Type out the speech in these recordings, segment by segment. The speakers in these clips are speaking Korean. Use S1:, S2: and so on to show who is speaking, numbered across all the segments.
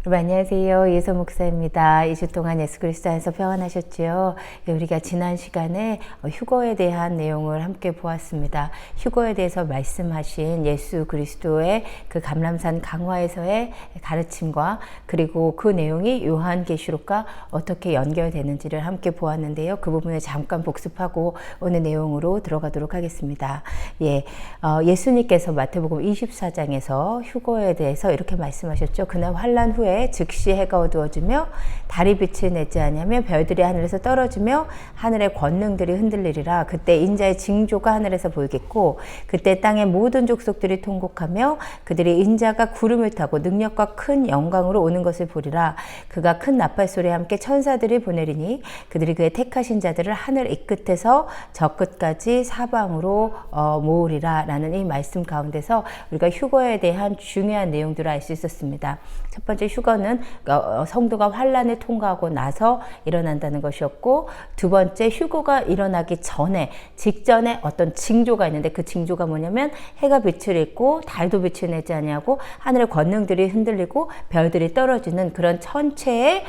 S1: 여러분 안녕하세요. 예서 목사입니다. 2주 동안 예수 그리스도 안에서 평안하셨지요? 우리가 지난 시간에 휴거에 대한 내용을 함께 보았습니다. 휴거에 대해서 말씀하신 예수 그리스도의 그 감람산 강화에서의 가르침과 그리고 그 내용이 요한계시록과 어떻게 연결되는지를 함께 보았는데요. 그 부분을 잠깐 복습하고 오늘 내용으로 들어가도록 하겠습니다. 예수님께서 마태복음 24장에서 휴거에 대해서 이렇게 말씀하셨죠. 그날 환난 후에 즉시 해가 어두워지며 달이 빛을 내지 아니하며 별들이 하늘에서 떨어지며 하늘의 권능들이 흔들리리라. 그때 인자의 징조가 하늘에서 보이겠고 그때 땅의 모든 족속들이 통곡하며 그들이 인자가 구름을 타고 능력과 큰 영광으로 오는 것을 보리라. 그가 큰 나팔소리와 함께 천사들이 보내리니 그들이 그의 택하신 자들을 하늘 이 끝에서 저 끝까지 사방으로 모으리라. 라는 이 말씀 가운데서 우리가 휴거에 대한 중요한 내용들을 알 수 있었습니다. 첫 번째 휴거는 성도가 환난을 통과하고 나서 일어난다는 것이었고, 두 번째 휴거가 일어나기 전에 직전에 어떤 징조가 있는데 그 징조가 뭐냐면 해가 빛을 잃고 달도 빛을 내지 아니하고 하늘의 권능들이 흔들리고 별들이 떨어지는 그런 천체의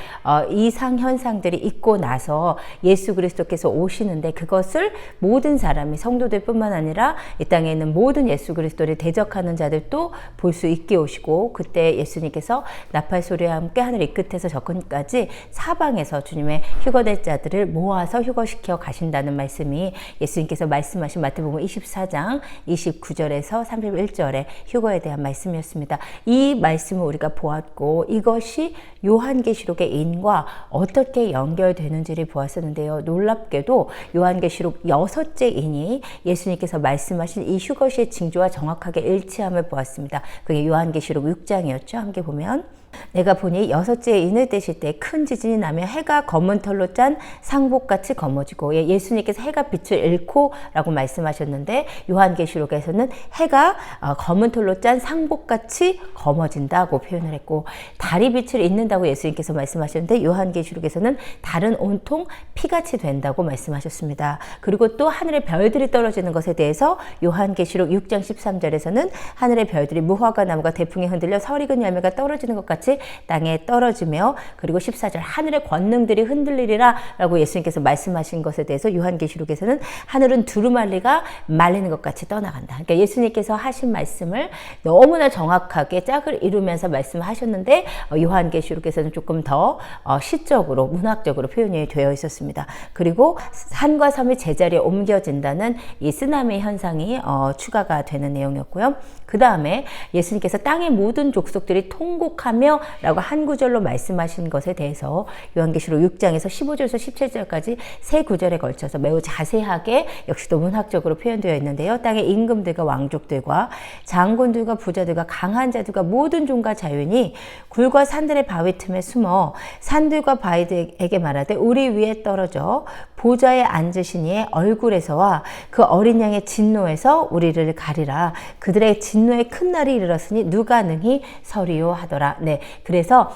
S1: 이상 현상들이 있고 나서 예수 그리스도께서 오시는데, 그것을 모든 사람이 성도들 뿐만 아니라 이 땅에 있는 모든 예수 그리스도를 대적하는 자들도 볼 수 있게 오시고, 그때 예수님께서 나팔 소리와 함께 하늘 이 끝에서 저 끝까지 사방에서 주님의 휴거될 자들을 모아서 휴거시켜 가신다는 말씀이 예수님께서 말씀하신 마태복음 24장 29절에서 31절의 휴거에 대한 말씀이었습니다. 이 말씀을 우리가 보았고, 이것이 요한계시록의 인과 어떻게 연결되는지를 보았었는데요. 놀랍게도 요한계시록 6째 인이 예수님께서 말씀하신 이 휴거시의 징조와 정확하게 일치함을 보았습니다. 그게 요한계시록 6장이었죠. 함께 보면, 내가 보니 6째 인을 떼실 때 큰 지진이 나며 해가 검은 털로 짠 상복같이 검어지고, 예수님께서 해가 빛을 잃고 라고 말씀하셨는데, 요한계시록에서는 해가 검은 털로 짠 상복같이 검어진다고 표현을 했고, 달이 빛을 잃는다고 예수님께서 말씀하셨는데 요한계시록에서는 달은 온통 피같이 된다고 말씀하셨습니다. 그리고 또 하늘의 별들이 떨어지는 것에 대해서 요한계시록 6장 13절에서는 하늘의 별들이 무화과 나무가 대풍에 흔들려 설익은 열매가 떨어지는 것 같이 땅에 떨어지며, 그리고 14절 하늘의 권능들이 흔들리리라 라고 예수님께서 말씀하신 것에 대해서 요한계시록에서는 하늘은 두루마리가 말리는 것 같이 떠나간다. 그러니까 예수님께서 하신 말씀을 너무나 정확하게 짝을 이루면서 말씀하셨는데, 요한계시록에서는 조금 더 시적으로 문학적으로 표현이 되어 있었습니다. 그리고 산과 섬이 제자리에 옮겨진다는 이 쓰나미 현상이 추가가 되는 내용이었고요. 그 다음에 예수님께서 땅의 모든 족속들이 통곡하며 라고 한 구절로 말씀하신 것에 대해서 요한계시록 6장에서 15절에서 17절까지 세 구절에 걸쳐서 매우 자세하게 역시도 문학적으로 표현되어 있는데요. 땅의 임금들과 왕족들과 장군들과 부자들과 강한 자들과 모든 종과 자유인이 굴과 산들의 바위 틈에 숨어 산들과 바위들에게 말하되 우리 위에 떨어져 보좌에 앉으신 이의 얼굴에서와 그 어린 양의 진노에서 우리를 가리라. 그들의 진노의 큰 날이 이르렀으니 누가 능히 서리요 하더라. 네, 그래서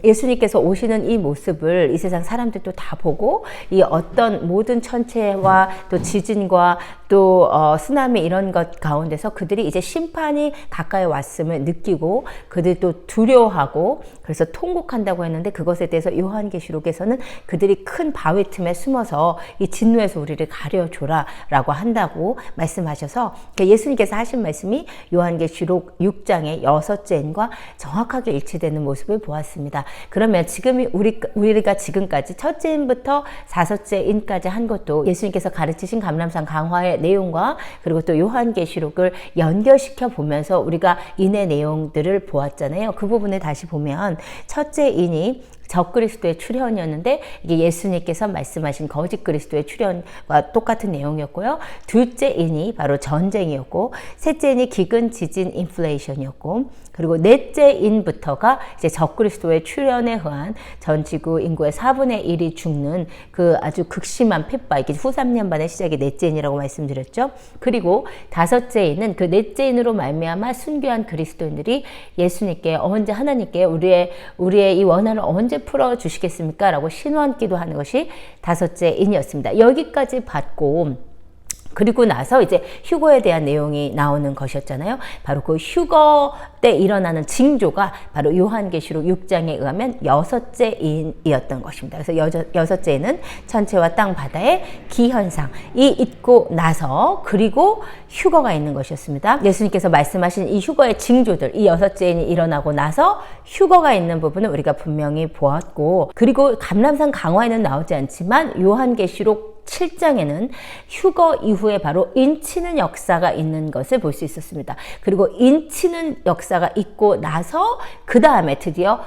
S1: 예수님께서 오시는 이 모습을 이 세상 사람들도 다 보고, 이 어떤 모든 천체와 또 지진과 또 쓰나미 이런 것 가운데서 그들이 이제 심판이 가까이 왔음을 느끼고 그들도 두려워하고 그래서 통곡한다고 했는데, 그것에 대해서 요한계시록에서는 그들이 큰 바위 틈에 숨어서 이 진노에서 우리를 가려줘라 라고 한다고 말씀하셔서, 예수님께서 하신 말씀이 요한계시록 6장의 6째 인과 정확하게 일치되는 모습을 보았습니다. 그러면 지금 우리가 지금까지 첫째 인부터 4째 인까지 한 것도 예수님께서 가르치신 감람산 강화의 내용과 그리고 또 요한계시록을 연결시켜 보면서 우리가 인의 내용들을 보았잖아요. 그 부분을 다시 보면 첫째 인이 적그리스도의 출현이었는데, 이게 예수님께서 말씀하신 거짓 그리스도의 출현과 똑같은 내용이었고요. 둘째 인이 바로 전쟁이었고, 셋째 인이 기근, 지진, 인플레이션이었고, 그리고 넷째 인부터가 이제 적그리스도의 출현에 의한 전 지구 인구의 4분의 1이 죽는 그 아주 극심한 핍박, 이게 후 3년반의 시작이 넷째 인이라고 말씀드렸죠. 그리고 다섯째 인은 그 넷째 인으로 말미암아 순교한 그리스도인들이 예수님께 언제, 하나님께 우리의 이 원한을 언제 풀어주시겠습니까? 라고 신원기도 하는 것이 다섯째 인이었습니다. 여기까지 받고 그리고 나서 이제 휴거에 대한 내용이 나오는 것이었잖아요. 바로 그 휴거 때 일어나는 징조가 바로 요한계시록 6장에 의하면 여섯째 인이었던 것입니다. 그래서 여섯째는 천체와 땅 바다의 기현상이 있고 나서 그리고 휴거가 있는 것이었습니다. 예수님께서 말씀하신 이 휴거의 징조들, 이 여섯째 인이 일어나고 나서 휴거가 있는 부분을 우리가 분명히 보았고, 그리고 감람산 강화에는 나오지 않지만 요한계시록 7장에는 휴거 이후에 바로 인치는 역사가 있는 것을 볼 수 있었습니다. 그리고 인치는 역사가 있고 나서 그 다음에 드디어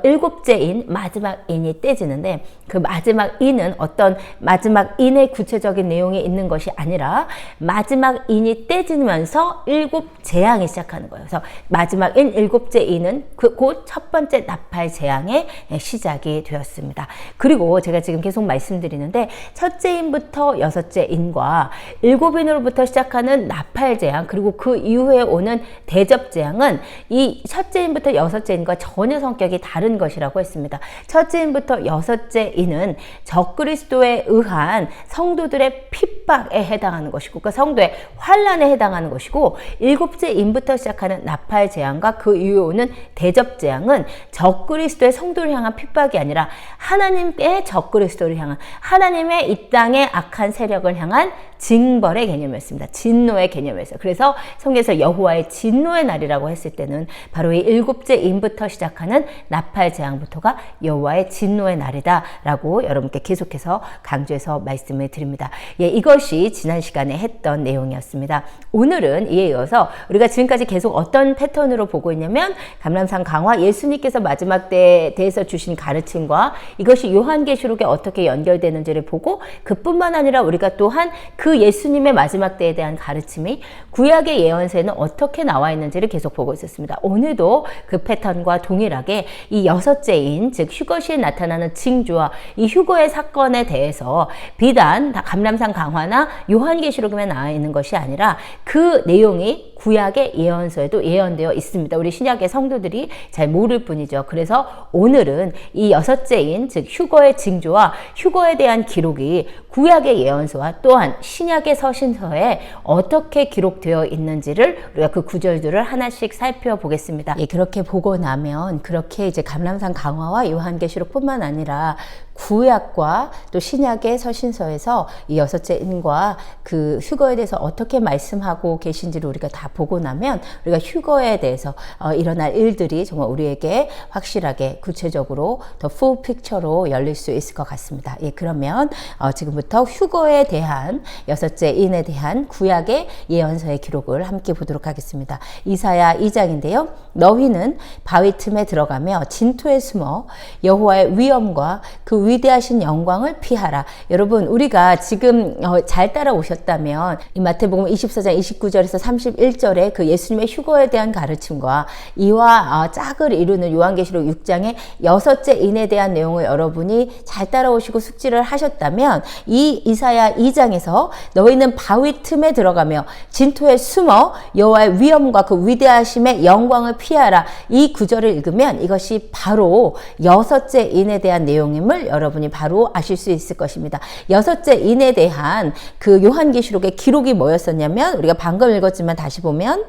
S1: 일곱째 인, 마지막 인이 떼지는데, 그 마지막 인은 어떤 마지막 인의 구체적인 내용이 있는 것이 아니라 마지막 인이 떼지면서 일곱 재앙이 시작하는 거예요. 그래서 마지막 인, 일곱째 인은 곧 첫 번째 나팔 재앙의 시작이 되었습니다. 그리고 제가 지금 계속 말씀드리는데, 첫째 인부터 여섯째 인과 일곱 인으로부터 시작하는 나팔 재앙, 그리고 그 이후에 오는 대접 재앙은 이 첫째 인부터 여섯째 인과 전혀 성격이 다른 것이라고 했습니다. 첫째 인부터 여섯째 인은 적그리스도에 의한 성도들의 핍박에 해당하는 것이고, 그 성도의 환난에 해당하는 것이고, 일곱째 인부터 시작하는 나팔 재앙과 그 이후에 오는 대접 재앙은 적그리스도의 성도를 향한 핍박이 아니라 하나님의 적그리스도를 향한, 하나님의 이 땅의 악한 세력을 향한 징벌의 개념이었습니다. 진노의 개념이었어요. 그래서 성경에서 여호와의 진노의 날이라고 했을 때는 바로 이 일곱째 인부터 시작하는 나팔 재앙부터가 여호와의 진노의 날이다 라고 여러분께 계속해서 강조해서 말씀을 드립니다. 예, 이것이 지난 시간에 했던 내용이었습니다. 오늘은 이에 이어서 우리가 지금까지 계속 어떤 패턴으로 보고 있냐면, 감람산 강화, 예수님께서 마지막 때에 대해서 주신 가르침과 이것이 요한계시록에 어떻게 연결되는지를 보고, 그뿐만 아니라 우리가 또한 그 예수님의 마지막 때에 대한 가르침이 구약의 예언서에는 어떻게 나와 있는지를 계속 보고 있었습니다. 오늘도 그 패턴과 동일하게 이 여섯째인, 즉 휴거시에 나타나는 징조와 이 휴거의 사건에 대해서 비단 감람산 강화나 요한계시록에만 나와 있는 것이 아니라 그 내용이 구약의 예언서에도 예언되어 있습니다. 우리 신약의 성도들이 잘 모를 뿐이죠. 그래서 오늘은 이 여섯째인, 즉 휴거의 징조와 휴거에 대한 기록이 구약의 예언서와 또한 신약의 서신서에 어떻게 기록되어 있는지를 우리가 그 구절들을 하나씩 살펴보겠습니다. 예, 그렇게 보고 나면 그렇게 이제 감람산 강화와 요한계시록뿐만 아니라 구약과 또 신약의 서신서에서 이 여섯째 인과 그 휴거에 대해서 어떻게 말씀하고 계신지를 우리가 다 보고 나면 우리가 휴거에 대해서 일어날 일들이 정말 우리에게 확실하게 구체적으로 더 풀 픽처로 열릴 수 있을 것 같습니다. 예, 그러면 지금부터 휴거에 대한 여섯째 인에 대한 구약의 예언서의 기록을 함께 보도록 하겠습니다. 이사야 2장인데요. 너희는 바위 틈에 들어가며 진토에 숨어 여호와의 위엄과 그 위대하신 영광을 피하라. 여러분, 우리가 지금 잘 따라오셨다면 이 마태복음 24장 29절에서 31절에 그 예수님의 휴거에 대한 가르침과 이와 짝을 이루는 요한계시록 6장의 여섯째 인에 대한 내용을 여러분이 잘 따라오시고 숙지를 하셨다면, 이 이사야 2장에서 너희는 바위 틈에 들어가며 진토에 숨어 여호와의 위엄과 그 위대하심의 영광을 피하라, 이 구절을 읽으면 이것이 바로 여섯째 인에 대한 내용임을 여러분이 바로 아실 수 있을 것입니다. 여섯째 인에 대한 그 요한계시록의 기록이 뭐였었냐면, 우리가 방금 읽었지만 다시 보면,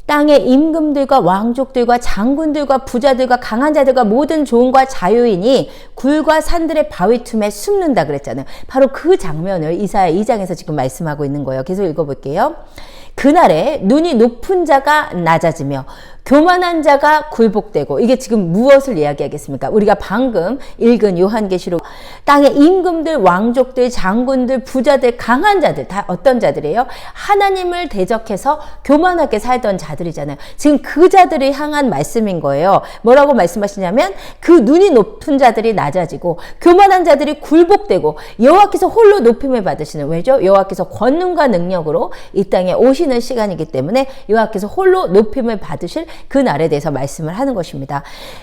S1: 땅의 임금들과 왕족들과 장군들과 부자들과 강한 자들과 모든 종과 자유인이 굴과 산들의 바위 틈에 숨는다 그랬잖아요. 바로 그 장면을 이사야 2장에서 지금 말씀하고 있는 거예요. 계속 읽어볼게요. 그날에 눈이 높은 자가 낮아지며 교만한 자가 굴복되고, 이게 지금 무엇을 이야기하겠습니까? 우리가 방금 읽은 요한계시록, 땅의 임금들, 왕족들, 장군들, 부자들, 강한 자들, 다 어떤 자들이에요? 하나님을 대적해서 교만하게 살던 자들이잖아요. 지금 그 자들을 향한 말씀인 거예요. 뭐라고 말씀하시냐면, 그 눈이 높은 자들이 낮아지고 교만한 자들이 굴복되고 여호와께서 홀로 높임을 받으시는, 왜죠? 여호와께서 권능과 능력으로 이 땅에 오시는 시간이기 때문에 여호와께서 홀로 높임을 받으실 그 날에 대해서 말씀을 하는 것입니다.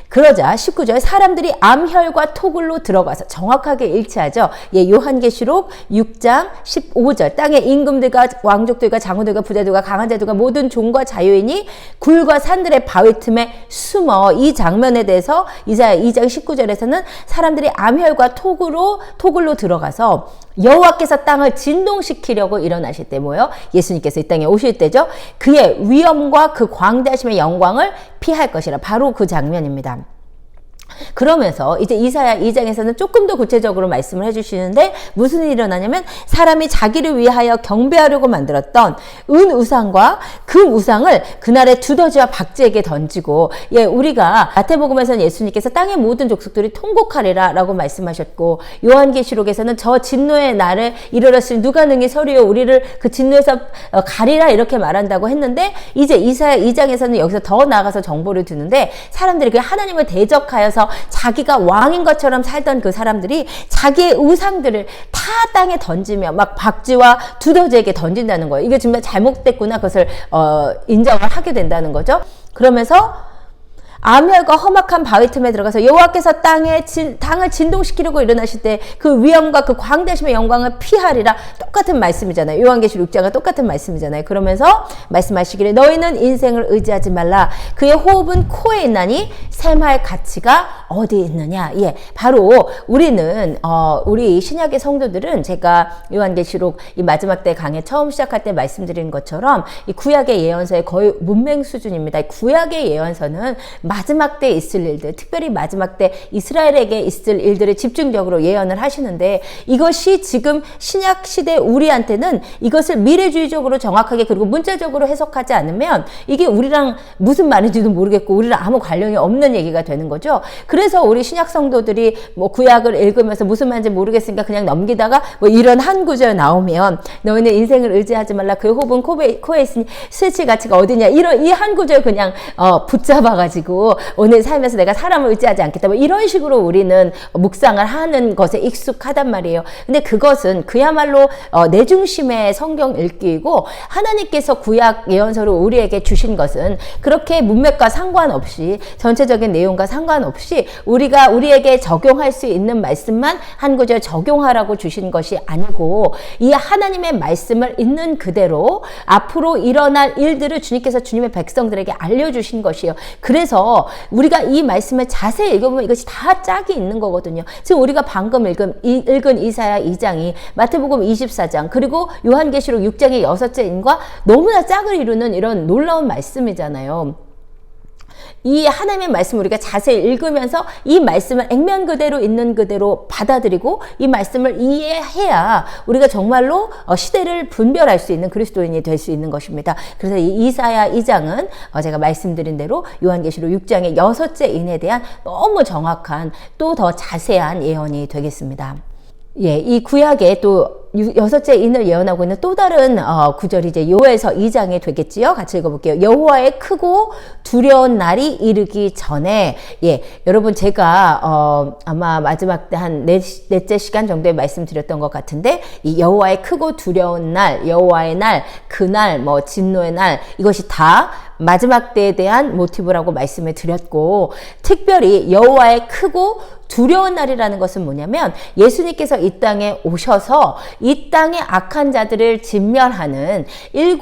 S1: 그러자 19절, 사람들이 암혈과 토굴로 들어가서, 정확하게 일치하죠. 예, 요한계시록 6장 15절, 땅의 임금들과 왕족들과 장군들과 부자들과 강한 자들과 모든 종과 자유인이 굴과 산들의 바위 틈에 숨어, 이 장면에 대해서 이사야 2장 19절에서는 사람들이 암혈과 토굴로 들어가서 여호와께서 땅을 진동시키려고 일어나실 때 뭐예요? 예수님께서 이 땅에 오실 때죠. 그의 위엄과 그 광대하심의 영광을 피할 것이라. 바로 그 장면입니다. 그러면서 이제 이사야 2장에서는 조금 더 구체적으로 말씀을 해주시는데 무슨 일이 일어나냐면 사람이 자기를 위하여 경배하려고 만들었던 은 우상과 그 우상을 그날의 두더지와 박쥐에게 던지고, 예, 우리가 마태복음에서는 예수님께서 땅의 모든 족속들이 통곡하리라 라고 말씀하셨고, 요한계시록에서는 저 진노의 날을 이르렀으니 누가 능히 서리요 우리를 그 진노에서 가리라 이렇게 말한다고 했는데, 이제 이사야 2장에서는 여기서 더 나아가서 정보를 주는데 사람들이 그 하나님을 대적하여서 자기가 왕인 것처럼 살던 그 사람들이 자기의 우상들을 다 땅에 던지며 막 박쥐와 두더지에게 던진다는 거예요. 이게 정말 잘못됐구나, 그것을 인정을 하게 된다는 거죠. 그러면서 암혈과 험악한 바위 틈에 들어가서 여호와께서 땅을 진동시키려고 일어나실 때 그 위엄과 그 광대하심의 영광을 피하리라. 똑같은 말씀이잖아요. 요한계시록 6장과 똑같은 말씀이잖아요. 그러면서 말씀하시기를 너희는 인생을 의지하지 말라. 그의 호흡은 코에 있나니 셈할 가치가 어디 있느냐. 예, 바로 우리는 우리 신약의 성도들은 제가 요한계시록 이 마지막 때 강의 처음 시작할 때 말씀드린 것처럼 이 구약의 예언서의 거의 문맹 수준입니다. 구약의 예언서는 마지막 때 있을 일들, 특별히 마지막 때 이스라엘에게 있을 일들을 집중적으로 예언을 하시는데, 이것이 지금 신약 시대 우리한테는 이것을 미래주의적으로 정확하게 그리고 문자적으로 해석하지 않으면 이게 우리랑 무슨 말인지도 모르겠고 우리랑 아무 관련이 없는 얘기가 되는 거죠. 그래서 우리 신약 성도들이 뭐 구약을 읽으면서 무슨 말인지 모르겠으니까 그냥 넘기다가 뭐 이런 한 구절 나오면 너희는 인생을 의지하지 말라. 그의 호흡은 코에 있으니 스칠 가치가 어디냐. 이런 이 한 구절 그냥 붙잡아가지고 오늘 살면서 내가 사람을 의지하지 않겠다. 뭐 이런 식으로 우리는 묵상을 하는 것에 익숙하단 말이에요. 근데 그것은 그야말로 내 중심의 성경 읽기이고, 하나님께서 구약 예언서로 우리에게 주신 것은 그렇게 문맥과 상관없이 전체적인 내용과 상관없이 우리가 우리에게 적용할 수 있는 말씀만 한 구절 적용하라고 주신 것이 아니고, 이 하나님의 말씀을 있는 그대로 앞으로 일어날 일들을 주님께서 주님의 백성들에게 알려주신 것이에요. 그래서 우리가 이 말씀을 자세히 읽어보면 이것이 다 짝이 있는 거거든요. 지금 우리가 방금 읽은 이사야 2장이 마태복음 24장 그리고 요한계시록 6장의 6째 인과 너무나 짝을 이루는 이런 놀라운 말씀이잖아요. 이 하나님의 말씀을 우리가 자세히 읽으면서 이 말씀을 액면 그대로 있는 그대로 받아들이고 이 말씀을 이해해야 우리가 정말로 시대를 분별할 수 있는 그리스도인이 될 수 있는 것입니다. 그래서 이 이사야 2장은 제가 말씀드린 대로 요한계시록 6장의 6째 인에 대한 너무 정확한 또 더 자세한 예언이 되겠습니다. 예, 이 구약에 또 6째 인을 예언하고 있는 또 다른 구절이 이제 요에서 2장에 되겠지요. 같이 읽어볼게요. 여호와의 크고 두려운 날이 이르기 전에, 예, 여러분 제가 아마 마지막 때 한 넷째 시간 정도에 말씀드렸던 것 같은데, 이 여호와의 크고 두려운 날, 여호와의 날, 그날, 뭐 진노의 날, 이것이 다 마지막 때에 대한 모티브라고 말씀을 드렸고, 특별히 여호와의 크고 두려운 날이라는 것은 뭐냐면 예수님께서 이 땅에 오셔서 이 땅의 악한 자들을 진멸하는 7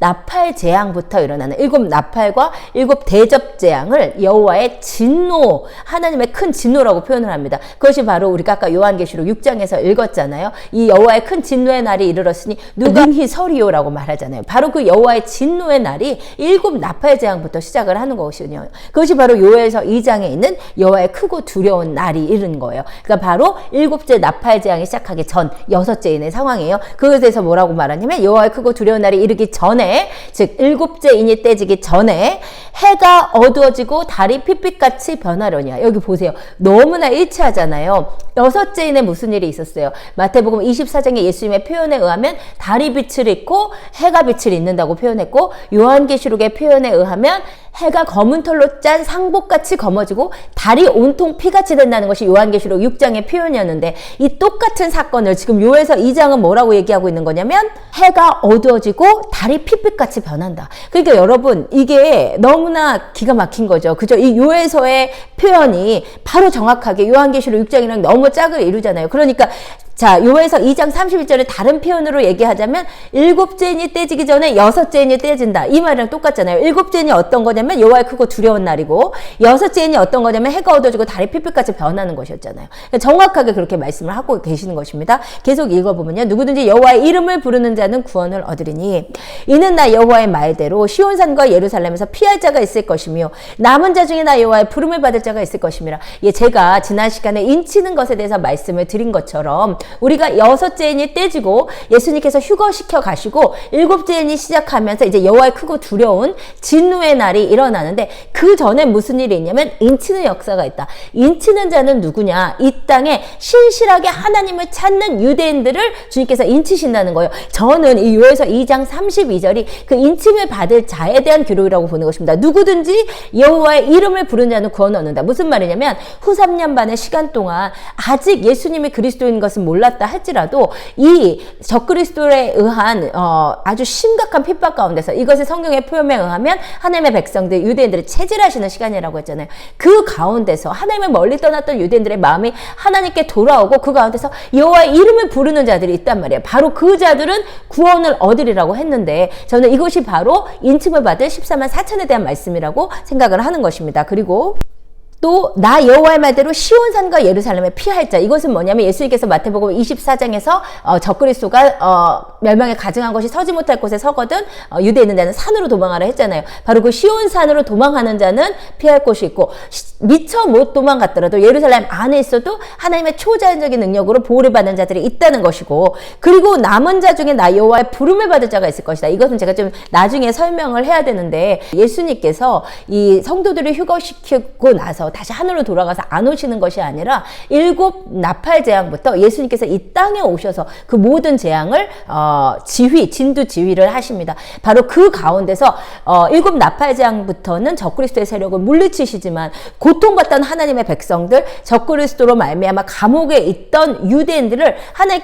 S1: 나팔 재앙부터 일어나는 7 나팔과 7 대접 재앙을 여호와의 진노, 하나님의 큰 진노라고 표현을 합니다. 그것이 바로 우리가 아까 요한계시록 6장에서 읽었잖아요. 이 여호와의 큰 진노의 날이 이르렀으니 누가 능히 서리요라고 말하잖아요. 바로 그 여호와의 진노의 날이 7 나팔 재앙부터 시작을 하는 것이거든요. 그것이 바로 요에서 2장에 있는 여호와의 크고 두려운 날이 이른 거예요. 그러니까 바로 7째 나팔 재앙이 시작하기 전 6째 인의 상황이에요. 그것에 대해서 뭐라고 말하냐면 여호와의 크고 두려운 날이 이르기 전에, 즉 7째 인이 떼지기 전에 해가 어두워지고 달이 핏빛같이 변하려냐. 여기 보세요. 너무나 일치하잖아요. 6째 인에 무슨 일이 있었어요? 마태복음 24장의 예수님의 표현에 의하면 달이 빛을 잇고 해가 빛을 잇는다고 표현했고, 요한계시록의 표현에 의하면 해가 검은 털로 짠 상복같이 검어지고 달이 온통 피같이 된다는 것이 요한계시록 6장의 표현이었는데, 이 똑같은 사건을 지금 요에서 2장은 뭐라고 얘기하고 있는 거냐면 해가 어두워지고 달이 핏빛같이 변한다. 그러니까 여러분 이게 너무나 기가 막힌 거죠. 그죠? 이 요에서의 표현이 바로 정확하게 요한계시록 6장이랑 너무 짝을 이루잖아요. 그러니까 자, 요에서 2장 31절에 다른 표현으로 얘기하자면 일곱째 인이 떼지기 전에 여섯째 인이 떼진다. 이 말이랑 똑같잖아요. 일곱째 인이 어떤 거냐면 여호와의 크고 두려운 날이고, 여섯째 인이 어떤 거냐면 해가 어두워지고 달이 핏빛같이 변하는 것이었잖아요. 그러니까 정확하게 그렇게 말씀을 하고 계시는 것입니다. 계속 읽어보면요. 누구든지 여호와의 이름을 부르는 자는 구원을 얻으리니 이는 나 여호와의 말대로 시온산과 예루살렘에서 피할 자가 있을 것이며 남은 자 중에 나 여호와의 부름을 받을 자가 있을 것임이라. 예, 제가 지난 시간에 인치는 것에 대해서 말씀을 드린 것처럼 우리가 여섯째 인이 떼지고 예수님께서 휴거시켜 가시고 일곱째 인이 시작하면서 이제 여호와의 크고 두려운 진노의 날이 일어나는데, 그 전에 무슨 일이 있냐면 인치는 역사가 있다. 인치는 자는 누구냐? 이 땅에 신실하게 하나님을 찾는 유대인들을 주님께서 인치신다는 거예요. 저는 이 요에서 2장 32절이 그 인침을 받을 자에 대한 기록이라고 보는 것입니다. 누구든지 여호와의 이름을 부른 자는 구원을 얻는다. 무슨 말이냐면 후 3년 반의 시간 동안 아직 예수님이 그리스도인 것은 몰랐다 할지라도 이 적그리스도에 의한 아주 심각한 핍박 가운데서, 이것을 성경의 표현에 의하면 하나님의 백성들 유대인들이 체질하시는 시간이라고 했잖아요. 그 가운데서 하나님을 멀리 떠났던 유대인들의 마음이 하나님께 돌아오고 그 가운데서 여호와의 이름을 부르는 자들이 있단 말이에요. 바로 그 자들은 구원을 얻으리라고 했는데, 저는 이것이 바로 인침을 받을 14만 4천에 대한 말씀이라고 생각을 하는 것입니다. 그리고 또 나 여호와의 말대로 시온산과 예루살렘에 피할 자, 이것은 뭐냐면 예수님께서 마태복음 24장에서 적그리스도가 멸망에 가증한 것이 서지 못할 곳에 서거든 유대에 있는 자는 산으로 도망하라 했잖아요. 바로 그 시온산으로 도망하는 자는 피할 곳이 있고, 미처 못 도망갔더라도 예루살렘 안에 있어도 하나님의 초자연적인 능력으로 보호를 받는 자들이 있다는 것이고, 그리고 남은 자 중에 나 여호와의 부름을 받을 자가 있을 것이다. 이것은 제가 좀 나중에 설명을 해야 되는데, 예수님께서 이 성도들을 휴거시키고 나서 다시 하늘로 돌아가서 안 오시는 것이 아니라 일곱 나팔 재앙부터 예수님께서 이 땅에 오셔서 그 모든 재앙을 진두 지휘를 하십니다. 바로 그 가운데서 일곱 나팔 재앙부터는 적그리스도의 세력을 물리치시지만, 고통받던 하나님의 백성들, 적그리스도로 말미암아 감옥에 있던 유대인들을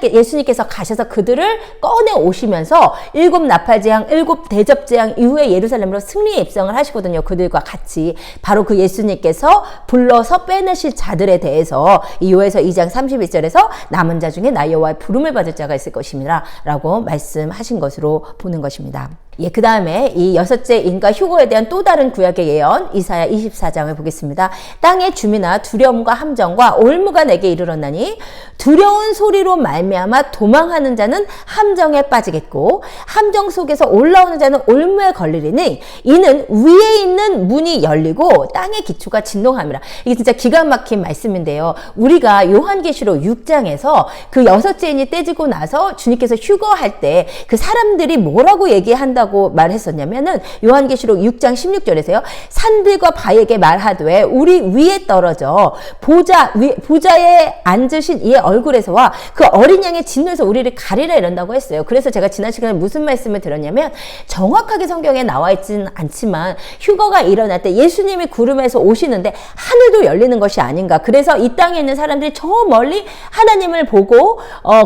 S1: 예수님께서 가셔서 그들을 꺼내 오시면서 일곱 나팔 재앙, 일곱 대접 재앙 이후에 예루살렘으로 승리에 입성을 하시거든요. 그들과 같이 바로 그 예수님께서 불러서 빼내실 자들에 대해서 이 요에서 2장 31절에서 남은 자 중에 나 여호와의 부름을 받을 자가 있을 것입니다 라고 말씀하신 것으로 보는 것입니다. 예, 그 다음에 이 여섯째 인과 휴거에 대한 또 다른 구약의 예언 이사야 24장을 보겠습니다. 땅의 주민아 두려움과 함정과 올무가 내게 이르렀나니 두려운 소리로 말미암아 도망하는 자는 함정에 빠지겠고 함정 속에서 올라오는 자는 올무에 걸리리니 이는 위에 있는 문이 열리고 땅의 기초가 진동함이라. 이게 진짜 기가 막힌 말씀인데요. 우리가 요한계시록 6장에서 그 여섯째 인이 떼지고 나서 주님께서 휴거할 때 그 사람들이 뭐라고 얘기한다고 말했었냐면은 요한계시록 6장 16절에서요. 산들과 바에게 말하되 우리 위에 떨어져 보좌에 앉으신 이의 얼굴에서와 그 어린 양의 진노에서 우리를 가리라 이런다고 했어요. 그래서 제가 지난 시간에 무슨 말씀을 드렸냐면 정확하게 성경에 나와 있지는 않지만 휴거가 일어날 때 예수님이 구름에서 오시는데 하늘도 열리는 것이 아닌가. 그래서 이 땅에 있는 사람들이 저 멀리 하나님을 보고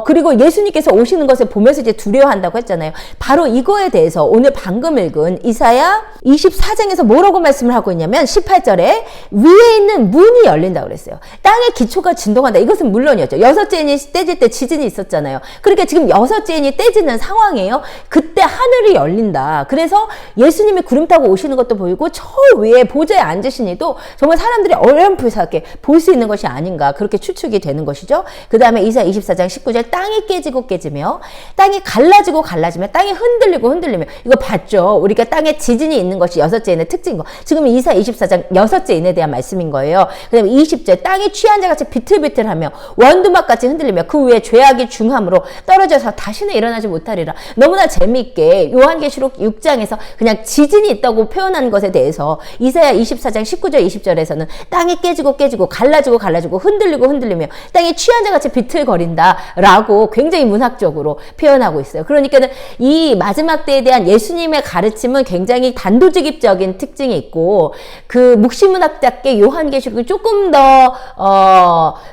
S1: 그리고 예수님께서 오시는 것을 보면서 이제 두려워한다고 했잖아요. 바로 이거에 대해서 오늘 방금 읽은 이사야 24장에서 뭐라고 말씀을 하고 있냐면 18절에 위에 있는 문이 열린다고 그랬어요. 땅의 기초가 진동한다. 이것은 물론이었죠. 여섯째 인이 떼질 때 지진이 있었잖아요. 그러니까 지금 여섯째 인이 떼지는 상황이에요. 그때 하늘이 열린다. 그래서 예수님이 구름 타고 오시는 것도 보이고 저 위에 보좌에 앉으신 이도 정말 사람들이 어렴풋하게 볼 수 있는 것이 아닌가 그렇게 추측이 되는 것이죠. 그 다음에 이사야 24장 19절 땅이 깨지고 깨지며 땅이 갈라지고 갈라지며 땅이 흔들리고 흔들리며. 이거 봤죠? 우리가 땅에 지진이 있는 것이 여섯째 인의 특징인 거. 지금 이사야 24장 여섯째 인에 대한 말씀인 거예요. 그 다음에 20절 땅이 취한 자같이 비틀비틀하며 원두막같이 흔들리며 그 위에 죄악이 중함으로 떨어져서 다시는 일어나지 못하리라. 너무나 재미있게 요한계시록 6장에서 그냥 지진이 있다고 표현한 것에 대해서 이사야 24장 19절 20절에서는 땅이 깨지고 깨지고 갈라지고 갈라지고 흔들리고 흔들리며 땅이 취한 자같이 비틀거린다 라고 굉장히 문학적으로 표현하고 있어요. 그러니까는 이 마지막 때에 대한 예수님의 가르침은 굉장히 단도직입적인 특징이 있고 그 묵시문학자께 요한계시록이 조금 더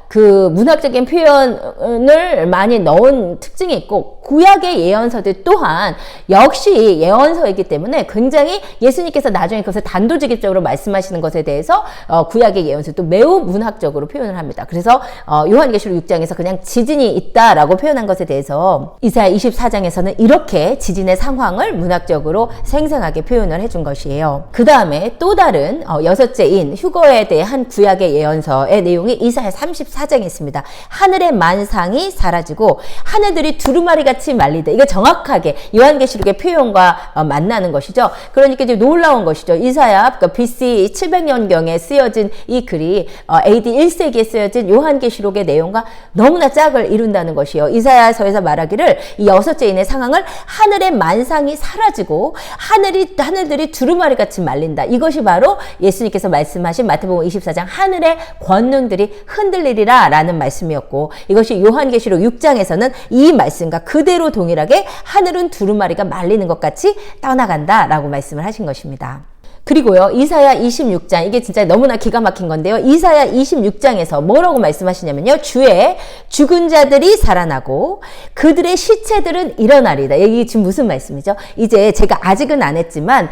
S1: 그 문학적인 표현을 많이 넣은 특징이 있고 구약의 예언서들 또한 역시 예언서이기 때문에 굉장히 예수님께서 나중에 그것을 단도직입적으로 말씀하시는 것에 대해서 구약의 예언서도 매우 문학적으로 표현을 합니다. 그래서 요한계시록 6장에서 그냥 지진이 있다라고 표현한 것에 대해서 이사야 24장에서는 이렇게 지진의 상황을 문학적으로 생생하게 표현을 해준 것이에요. 그 다음에 또 다른 여섯째인 휴거에 대한 구약의 예언서의 내용이 이사야 34장에 있습니다. 하늘의 만상이 사라지고 하늘들이 두루마리 같이 말리다. 이거 정확하게 요한계시록의 표현과 만나는 것이죠. 그러니까 이제 놀라운 것이죠. 이사야 그러니까 BC 700년경에 쓰여진 이 글이 AD 1세기에 쓰여진 요한계시록의 내용과 너무나 짝을 이룬다는 것이에요. 이사야서에서 말하기를 이 여섯째인의 상황을 하늘의 만상이 사라지고 하늘들이 두루마리 같이 말린다. 이것이 바로 예수님께서 말씀하신 마태복음 24장 하늘의 권능들이 흔들리리라 라는 말씀이었고 이것이 요한계시록 6장에서는 이 말씀과 그대로 동일하게 하늘은 두루마리가 말리는 것 같이 떠나간다 라고 말씀을 하신 것입니다. 그리고요, 이사야 26장, 이게 진짜 너무나 기가 막힌 건데요. 이사야 26장에서 뭐라고 말씀하시냐면요. 주의 죽은 자들이 살아나고 그들의 시체들은 일어나리다. 이게 지금 무슨 말씀이죠? 이제 제가 아직은 안 했지만,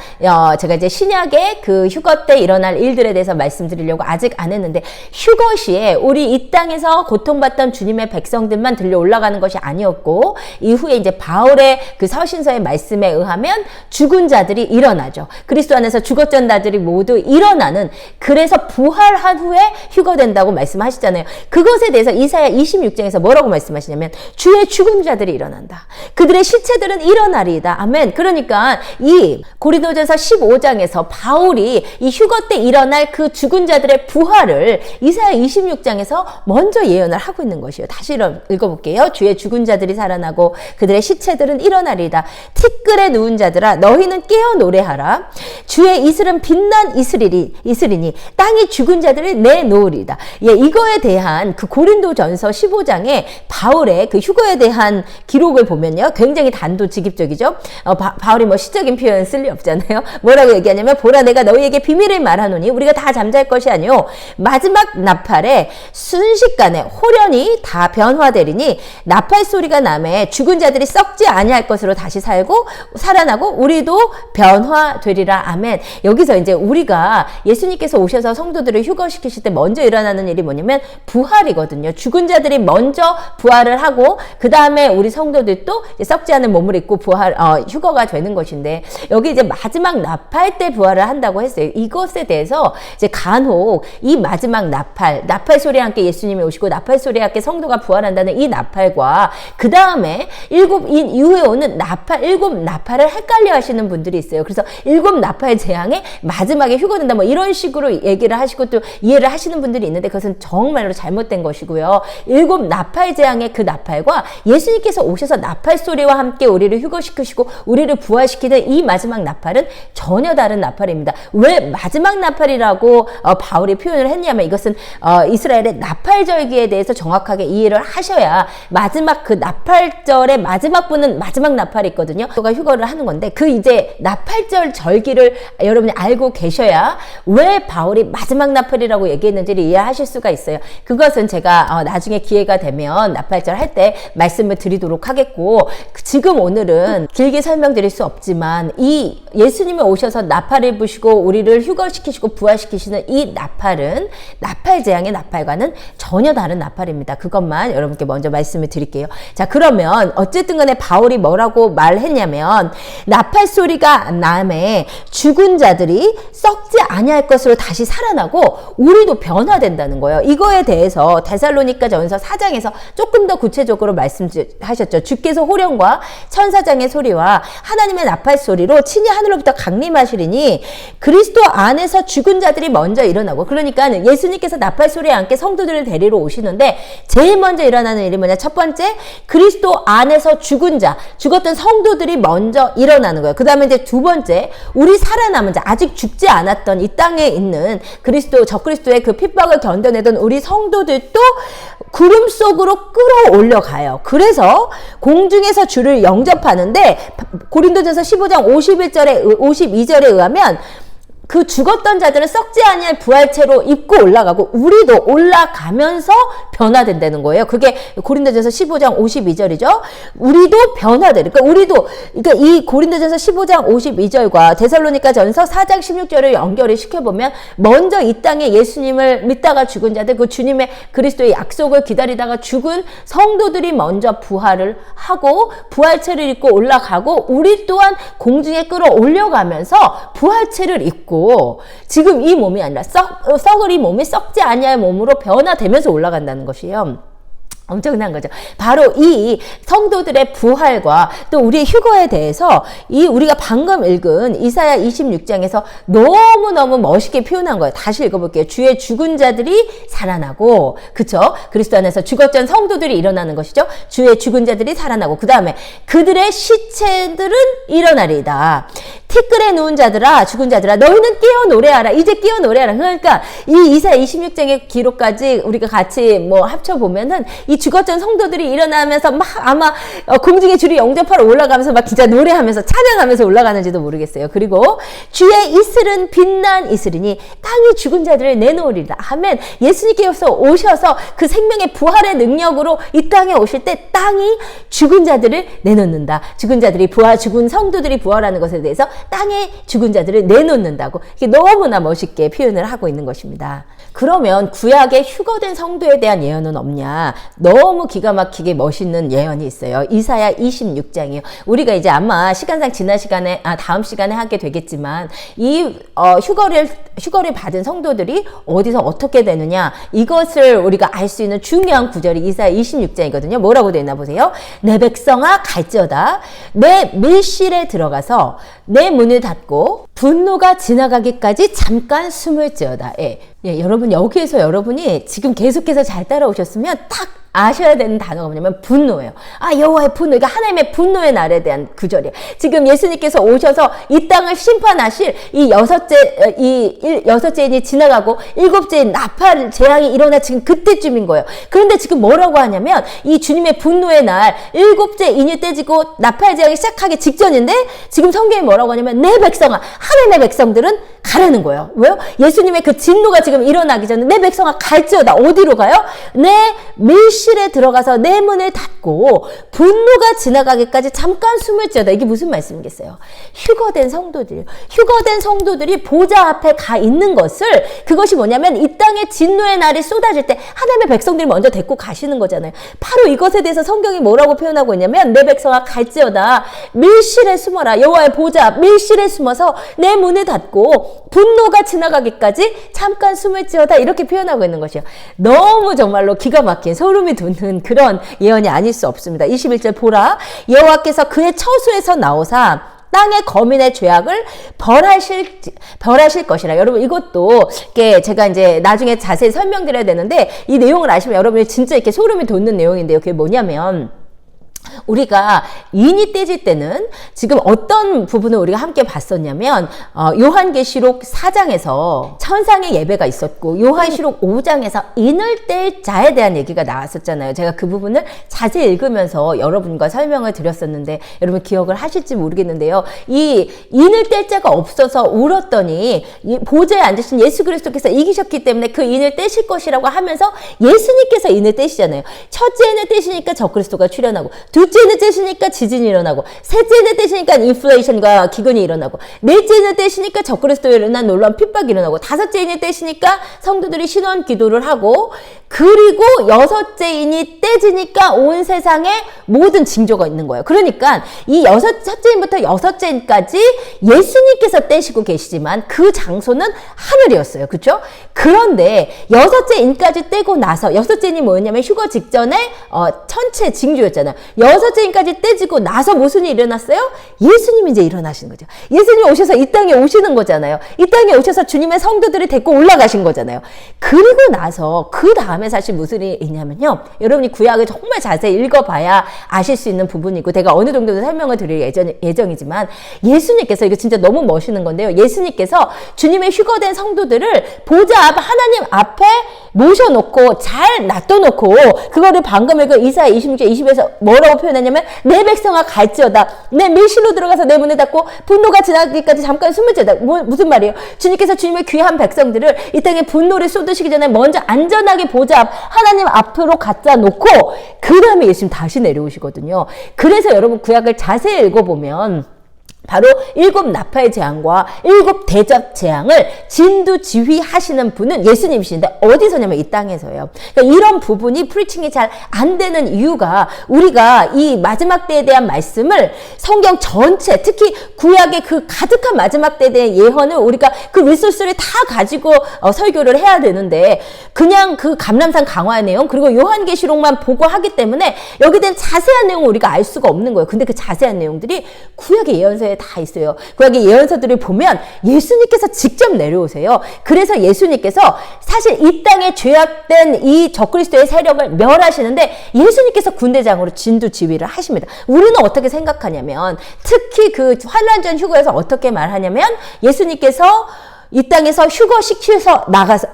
S1: 제가 이제 신약의 그 휴거 때 일어날 일들에 대해서 말씀드리려고 아직 안 했는데, 휴거 시에 우리 이 땅에서 고통받던 주님의 백성들만 들려 올라가는 것이 아니었고, 이후에 이제 바울의 그 서신서의 말씀에 의하면 죽은 자들이 일어나죠. 그리스도 안에서 죽었던 자들이 모두 일어나는, 그래서 부활한 후에 휴거된다고 말씀하시잖아요. 그것에 대해서 이사야 26장에서 뭐라고 말씀하시냐면 주의 죽은 자들이 일어난다. 그들의 시체들은 일어나리이다. 아멘. 그러니까 이 고린도전서 15장에서 바울이 이 휴거 때 일어날 그 죽은 자들의 부활을 이사야 26장에서 먼저 예언을 하고 있는 것이에요. 다시 읽어볼게요. 주의 죽은 자들이 살아나고 그들의 시체들은 일어나리이다. 티끌에 누운 자들아 너희는 깨어 노래하라. 주의 이슬은 빛난 이슬이니 땅이 죽은 자들을 내놓으리다. 예, 이거에 대한 그 고린도전서 15장에 바울의 그 휴거에 대한 기록을 보면요, 굉장히 단도직입적이죠. 바울이 뭐 시적인 표현 쓸 리 없잖아요. 뭐라고 얘기하냐면 보라 내가 너희에게 비밀을 말하노니 우리가 다 잠잘 것이 아니요 마지막 나팔에 순식간에 호련히 다 변화되리니 나팔 소리가 나매 죽은 자들이 썩지 아니할 것으로 다시 살아나고 우리도 변화되리라. 아멘. 여기서 이제 우리가 예수님께서 오셔서 성도들을 휴거시키실 때 먼저 일어나는 일이 뭐냐면 부활이거든요. 죽은 자들이 먼저 부활을 하고 그 다음에 우리 성도들도 썩지 않은 몸을 입고 휴거가 되는 것인데, 여기 이제 마지막 나팔 때 부활을 한다고 했어요. 이것에 대해서 이제 간혹 이 마지막 나팔 소리와 함께 예수님이 오시고 나팔 소리와 함께 성도가 부활한다는 이 나팔과 그 다음에 이후에 오는 일곱 나팔을 헷갈려 하시는 분들이 있어요. 그래서 일곱 나팔 재앙에 마지막에 휴거된다 뭐 이런 식으로 얘기를 하시고 또 이해를 하시는 분들이 있는데 그것은 정말로 잘못된 것이고요. 일곱 나팔 재앙의 그 나팔과 예수님께서 오셔서 나팔 소리와 함께 우리를 휴거시키시고 우리를 부활시키는 이 마지막 나팔은 전혀 다른 나팔입니다. 왜 마지막 나팔이라고 바울이 표현을 했냐면 이것은 이스라엘의 나팔절기에 대해서 정확하게 이해를 하셔야 마지막 그 나팔절의 마지막 부는 마지막 나팔이 있거든요. 그가 휴거를 하는 건데 그 이제 나팔절 절기를 여러분이 알고 계셔야 왜 바울이 마지막 나팔이라고 얘기했는지를 이해하실 수가 있어요. 그것은 제가 나중에 기회가 되면 나팔절 할 때 말씀을 드리도록 하겠고, 지금 오늘은 길게 설명드릴 수 없지만 이 예수님이 오셔서 나팔을 부시고 우리를 휴거시키시고 부활시키시는 이 나팔은 나팔 재앙의 나팔과는 전혀 다른 나팔입니다. 그것만 여러분께 먼저 말씀을 드릴게요. 자, 그러면 어쨌든 간에 바울이 뭐라고 말했냐면 나팔 소리가 나매 죽은 자들이 썩지 아니할 것으로 다시 살아나고 우리도 변화된다는 거예요. 이거에 대해서 데살로니가전서 4장에서 조금 더 구체적으로 말씀하셨죠. 주께서 호령과 천사장의 소리와 하나님의 나팔 소리로 친히 하늘로부터 강림하시리니 그리스도 안에서 죽은 자들이 먼저 일어나고, 그러니까 예수님께서 나팔 소리에 함께 성도들을 데리러 오시는데 제일 먼저 일어나는 일이 뭐냐? 첫 번째, 그리스도 안에서 죽었던 성도들이 먼저 일어나는 거예요. 그 다음에 이제 두 번째, 우리 살아남은 자, 아직 죽지 않았던 이 땅에 있는 적그리스도의 그 핍박을 견뎌내던 우리 성도들도 구름 속으로 끌어올려가요. 그래서 공중에서 주를 영접하는데 고린도전서 15장 52절에 의하면 그 죽었던 자들은 썩지 아니할 부활체로 입고 올라가고 우리도 올라가면서 변화된다는 거예요. 그게 고린도전서 15장 52절이죠. 우리도 변화돼. 그러니까 이 고린도전서 15장 52절과 데살로니가전서 4장 16절을 연결을 시켜보면 먼저 이 땅에 예수님을 믿다가 죽은 자들, 그 주님의 그리스도의 약속을 기다리다가 죽은 성도들이 먼저 부활을 하고 부활체를 입고 올라가고 우리 또한 공중에 끌어올려가면서 부활체를 입고 지금 이 몸이 아니라 썩을 이 몸이 썩지 아니할 몸으로 변화되면서 올라간다는 것이에요. 엄청난 거죠. 바로 이 성도들의 부활과 또 우리의 휴거에 대해서 우리가 방금 읽은 이사야 26장에서 너무너무 멋있게 표현한 거예요. 다시 읽어볼게요. 주의 죽은 자들이 살아나고, 그쵸? 그리스도 안에서 죽었던 성도들이 일어나는 것이죠. 주의 죽은 자들이 살아나고, 그 다음에 그들의 시체들은 일어나리이다. 티끌에 누운 자들아, 죽은 자들아, 너희는 깨어 노래하라. 이제 깨어 노래하라. 그러니까 이 이사야 26장의 기록까지 우리가 같이 합쳐보면은 이 죽었던 성도들이 일어나면서 막 아마 공중에 주를 영접하러 올라가면서 막 진짜 노래하면서 찬양하면서 올라가는지도 모르겠어요. 그리고 주의 이슬은 빛난 이슬이니 땅이 죽은 자들을 내놓으리라 하면 예수님께서 오셔서 그 생명의 부활의 능력으로 이 땅에 오실 때 땅이 죽은 자들을 내놓는다. 죽은 성도들이 부활하는 것에 대해서 땅에 죽은 자들을 내놓는다고 이게 너무나 멋있게 표현을 하고 있는 것입니다. 그러면 구약에 휴거된 성도에 대한 예언은 없냐? 너무 기가 막히게 멋있는 예언이 있어요. 이사야 26장이요. 우리가 이제 아마 시간상 다음 시간에 하게 되겠지만 이 휴거를 받은 성도들이 어디서 어떻게 되느냐? 이것을 우리가 알 수 있는 중요한 구절이 이사야 26장이거든요. 뭐라고 되어 있나 보세요. 내 백성아 갈지어다. 내 밀실에 들어가서 내 문을 닫고 분노가 지나가기까지 잠깐 숨을 지어다. 여러분 여기에서 여러분이 지금 계속해서 잘 따라오셨으면 딱 아셔야 되는 단어가 뭐냐면 분노예요. 여호와의 분노. 그러니까 하나님의 분노의 날에 대한 구절이에요. 지금 예수님께서 오셔서 이 땅을 심판하실 이 여섯째인이 지나가고 일곱째인 나팔 재앙이 일어나 지금 그때쯤인 거예요. 그런데 지금 뭐라고 하냐면 이 주님의 분노의 날 일곱째 인이 떼지고 나팔 재앙이 시작하기 직전인데 지금 성경이 뭐라고 하냐면 내 백성아, 하나님의 백성들은 가라는 거예요. 왜요? 예수님의 그 진노가 지금 일어나기 전에 내 백성아 갈지어다. 어디로 가요? 내 밀실에 들어가서 내 문을 닫고 분노가 지나가기까지 잠깐 숨을 지어다. 이게 무슨 말씀이겠어요? 휴거된 성도들이 보좌 앞에 가 있는 것을, 그것이 뭐냐면 이 땅에 진노의 날이 쏟아질 때 하나님의 백성들이 먼저 데리고 가시는 거잖아요. 바로 이것에 대해서 성경이 뭐라고 표현하고 있냐면 내 백성아 갈지어다. 밀실에 숨어라. 여호와의 보좌 앞 밀실에 숨어서 내 문을 닫고 분노가 지나가기까지 잠깐 숨을 지어다. 이렇게 표현하고 있는 것이요. 너무 정말로 기가 막힌 소름이 돋는 그런 예언이 아닐 수 없습니다. 21절 보라. 여호와께서 그의 처소에서 나오사 땅의 거민의 죄악을 벌하실 것이라. 여러분 이것도 제가 이제 나중에 자세히 설명드려야 되는데 이 내용을 아시면 여러분이 진짜 이렇게 소름이 돋는 내용인데요. 그게 뭐냐면 우리가 인이 떼질 때는 지금 어떤 부분을 우리가 함께 봤었냐면 요한계시록 4장에서 천상의 예배가 있었고 요한계시록 5장에서 인을 뗄 자에 대한 얘기가 나왔었잖아요. 제가 그 부분을 자세히 읽으면서 여러분과 설명을 드렸었는데 여러분 기억을 하실지 모르겠는데요. 이 인을 뗄 자가 없어서 울었더니 보좌에 앉으신 예수 그리스도께서 이기셨기 때문에 그 인을 떼실 것이라고 하면서 예수님께서 인을 떼시잖아요. 첫째 인을 떼시니까 적그리스도가 출현하고 둘째는 떼시니까 지진이 일어나고 셋째는 떼시니까 인플레이션과 기근이 일어나고 넷째는 떼시니까 적그리스도에 일어난 놀라운 핍박이 일어나고 다섯째인이 떼시니까 성도들이 신원 기도를 하고 그리고 여섯째인이 떼지니까 온 세상에 모든 징조가 있는 거예요. 그러니까 이 첫째인부터 여섯째인까지 예수님께서 떼시고 계시지만 그 장소는 하늘이었어요. 그렇죠? 그런데 여섯째인까지 떼고 나서 여섯째인이 뭐였냐면 휴거 직전에 천체 징조였잖아요. 6째인까지 떼지고 나서 무슨 일이 일어났어요? 예수님이 이제 일어나시는 거죠. 예수님이 오셔서 이 땅에 오시는 거잖아요. 이 땅에 오셔서 주님의 성도들을 데리고 올라가신 거잖아요. 그리고 나서 그 다음에 사실 무슨 일이 있냐면요. 여러분이 구약을 정말 자세히 읽어봐야 아실 수 있는 부분이고 제가 어느 정도 설명을 드릴 예정이지만 예수님께서 이거 진짜 너무 멋있는 건데요. 예수님께서 주님의 휴거된 성도들을 보좌 앞 하나님 앞에 모셔놓고 잘 놔둬놓고 그거를 방금 읽은 이사야 26장 20에서 뭐라고 표현하냐면 내 백성아 갈지어다 내 밀실로 들어가서 내 문을 닫고 분노가 지나기까지 잠깐 숨을지어다. 무슨 말이에요? 주님께서 주님의 귀한 백성들을 이 땅에 분노를 쏟으시기 전에 먼저 안전하게 보좌 앞 하나님 앞으로 갖다 놓고 그 다음에 예수님 다시 내려오시거든요. 그래서 여러분 구약을 자세히 읽어보면 바로 7 나팔 재앙과 7 대접 재앙을 진두지휘하시는 분은 예수님이신데 어디서냐면 이 땅에서예요. 그러니까 이런 부분이 프리칭이 잘 안 되는 이유가 우리가 이 마지막 때에 대한 말씀을 성경 전체 특히 구약의 그 가득한 마지막 때에 대한 예언을 우리가 그 리소스를 다 가지고 설교를 해야 되는데 그냥 그 감람산 강화의 내용 그리고 요한계시록만 보고 하기 때문에 여기에 대한 자세한 내용을 우리가 알 수가 없는 거예요. 근데 그 자세한 내용들이 구약의 예언서에 다 있어요. 구약의 예언서들을 보면 예수님께서 직접 내려오세요. 그래서 예수님께서 사실 이 땅에 죄악된 이 적그리스도의 세력을 멸하시는데 예수님께서 군대장으로 진두지휘를 하십니다. 우리는 어떻게 생각하냐면 특히 그 환란전 휴거에서 어떻게 말하냐면 예수님께서 이 땅에서 휴거시켜서 나가서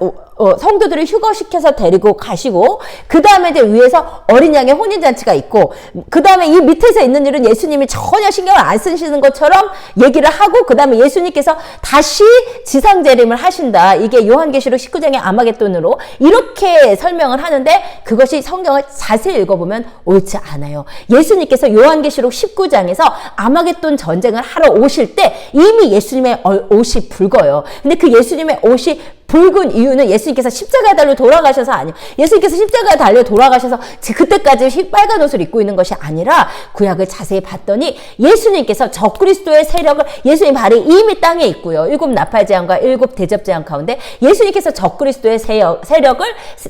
S1: 성도들을 휴거시켜서 데리고 가시고 그 다음에 이제 위에서 어린 양의 혼인잔치가 있고 그 다음에 이 밑에서 있는 일은 예수님이 전혀 신경을 안 쓰시는 것처럼 얘기를 하고 그 다음에 예수님께서 다시 지상재림을 하신다. 이게 요한계시록 19장의 아마겟돈으로 이렇게 설명을 하는데 그것이 성경을 자세히 읽어보면 옳지 않아요. 예수님께서 요한계시록 19장에서 아마겟돈 전쟁을 하러 오실 때 이미 예수님의 옷이 붉어요. 근데 그 예수님의 옷이 붉은 이유는 예수님께서 십자가에 달려 돌아가셔서 아니에요. 예수님께서 십자가에 달려 돌아가셔서 그때까지 빨간 옷을 입고 있는 것이 아니라 구약을 자세히 봤더니 예수님께서 적그리스도의 세력을 예수님 발이 이미 땅에 있고요. 7 나팔 재앙과 7 대접 재앙 가운데 예수님께서 적그리스도의 세력을